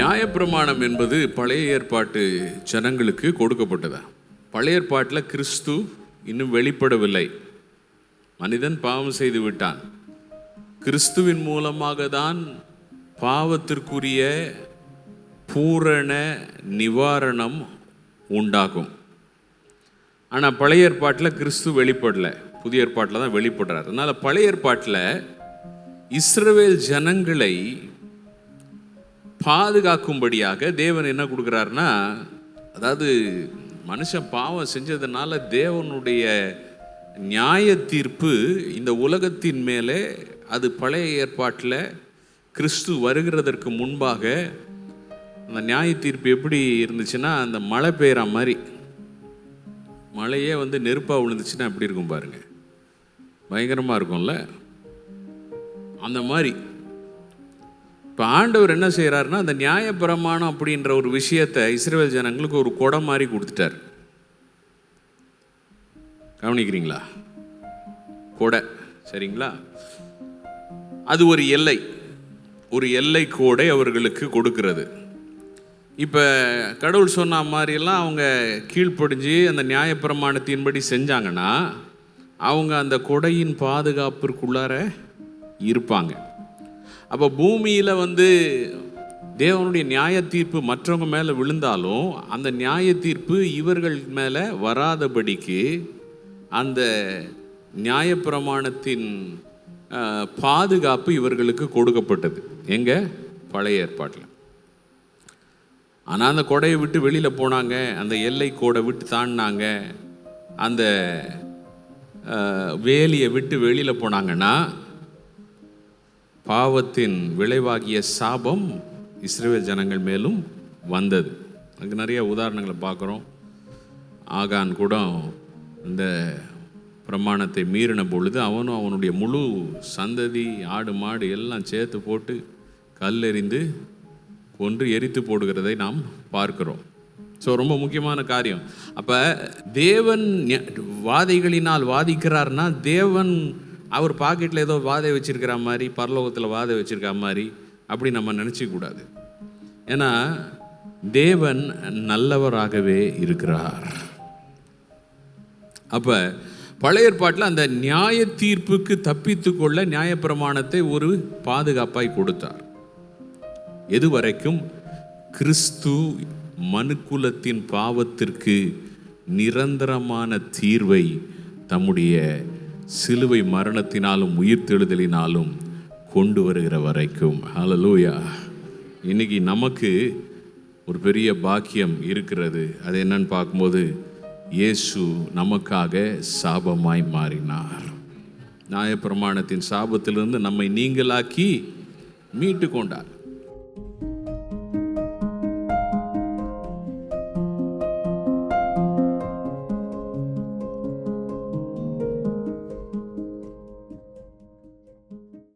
நியாயப்பிரமாணம் என்பது பழைய ஏற்பாட்டு ஜனங்களுக்கு கொடுக்கப்பட்டதா. பழைய ஏற்பாட்டில் கிறிஸ்து இன்னும் வெளிப்படவில்லை. மனிதன் பாவம் செய்து விட்டான். கிறிஸ்துவின் மூலமாக தான் பாவத்திற்குரிய பூரண நிவாரணம் உண்டாகும். ஆனால் பழைய ஏற்பாட்டில் கிறிஸ்து வெளிப்படலை, புதிய ஏற்பாட்டில் தான் வெளிப்படுறார். அதனால் பழைய ஏற்பாட்டில் இஸ்ரவேல் ஜனங்களை பாதுகாக்கும்படியாக தேவன் என்ன கொடுக்குறாருன்னா, அதாவது மனுஷன் பாவம் செஞ்சதுனால தேவனுடைய நியாய தீர்ப்பு இந்த உலகத்தின் மேலே, அது பழைய ஏற்பாட்டில் கிறிஸ்து வருகிறதற்கு முன்பாக அந்த நியாய தீர்ப்பு எப்படி இருந்துச்சுன்னா, அந்த மழை பெய்கிற மாதிரி, மழையே நெருப்பாக விழுந்துச்சுன்னா எப்படி இருக்கும் பாருங்க, பயங்கரமாக இருக்கும்ல. அந்த மாதிரி இப்போ ஆண்டவர் என்ன செய்கிறாருன்னா, அந்த நியாயப்பிரமாணம் அப்படின்ற ஒரு விஷயத்தை இஸ்ரவேல் ஜனங்களுக்கு ஒரு கொடை மாதிரி கொடுத்துட்டார். கவனிக்கிறீங்களா? கொடை, சரிங்களா? அது ஒரு எல்லை கோடை அவர்களுக்கு கொடுக்கிறது. இப்போ கடவுள் சொன்ன மாதிரியெல்லாம் அவங்க கீழ்ப்படிஞ்சு அந்த நியாயப்பிரமாணத்தின்படி செஞ்சாங்கன்னா அவங்க அந்த கொடையின் பாதுகாப்பிற்குள்ளார இருப்பாங்க. அப்போ பூமியில் தேவனுடைய நியாய தீர்ப்பு மற்றவங்க மேலே விழுந்தாலும் அந்த நியாய தீர்ப்பு இவர்கள் மேலே வராதபடிக்கு அந்த நியாயப்பிரமாணத்தின் பாதுகாப்பு இவர்களுக்கு கொடுக்கப்பட்டது. எங்கே? பழைய ஏற்பாட்டில். ஆனால் அந்த கொடையை விட்டு வெளியில் போனாங்க, அந்த எல்லை கோடை விட்டு தாண்டினாங்க, அந்த வேலியை விட்டு வெளியில் போனாங்கன்னா பாவத்தின் விளைவாகிய சாபம் இஸ்ரவேல் ஜனங்கள் மேலும் வந்தது. அதுக்கு நிறைய உதாரணங்களை பார்க்குறோம். ஆகான் கூட இந்த பிரமாணத்தை மீறின பொழுது அவனும் அவனுடைய முழு சந்ததி, ஆடு மாடு எல்லாம் சேர்த்து போட்டு கல்லெறிந்து கொன்று எரித்து போடுகிறதை நாம் பார்க்கிறோம். ஸோ ரொம்ப முக்கியமான காரியம். அப்போ தேவன் வாதைகளினால் வாதிக்கிறார்னா, தேவன் அவர் பாக்கெட்டில் ஏதோ வாதை வச்சிருக்கிற மாதிரி, பரலோகத்தில் வாதை வச்சிருக்கிற மாதிரி அப்படி நம்ம நினச்சிக்கூடாது. ஏன்னா தேவன் நல்லவராகவே இருக்கிறார். அப்போ பழைய ஏற்பாட்டில் அந்த நியாய தீர்ப்புக்கு தப்பித்து கொள்ள நியாயப்பிரமாணத்தை ஒரு பாதுகாப்பாய் கொடுத்தார். எது வரைக்கும்? கிறிஸ்து மனுக்குலத்தின் பாவத்திற்கு நிரந்தரமான தீர்வை தம்முடைய சிலுவை மரணத்தினாலும் உயிர்த்தெழுதலினாலும் கொண்டு வருகிற வரைக்கும். ஹல்லேலூயா. இன்னைக்கு நமக்கு ஒரு பெரிய பாக்கியம் இருக்கிறது. அது என்னன்னு பார்க்கும்போது, இயேசு நமக்காக சாபமாய் மாறினார். நியாயப்பிரமாணத்தின் சாபத்திலிருந்து நம்மை நீங்களாக்கி மீட்டு கொண்டார்.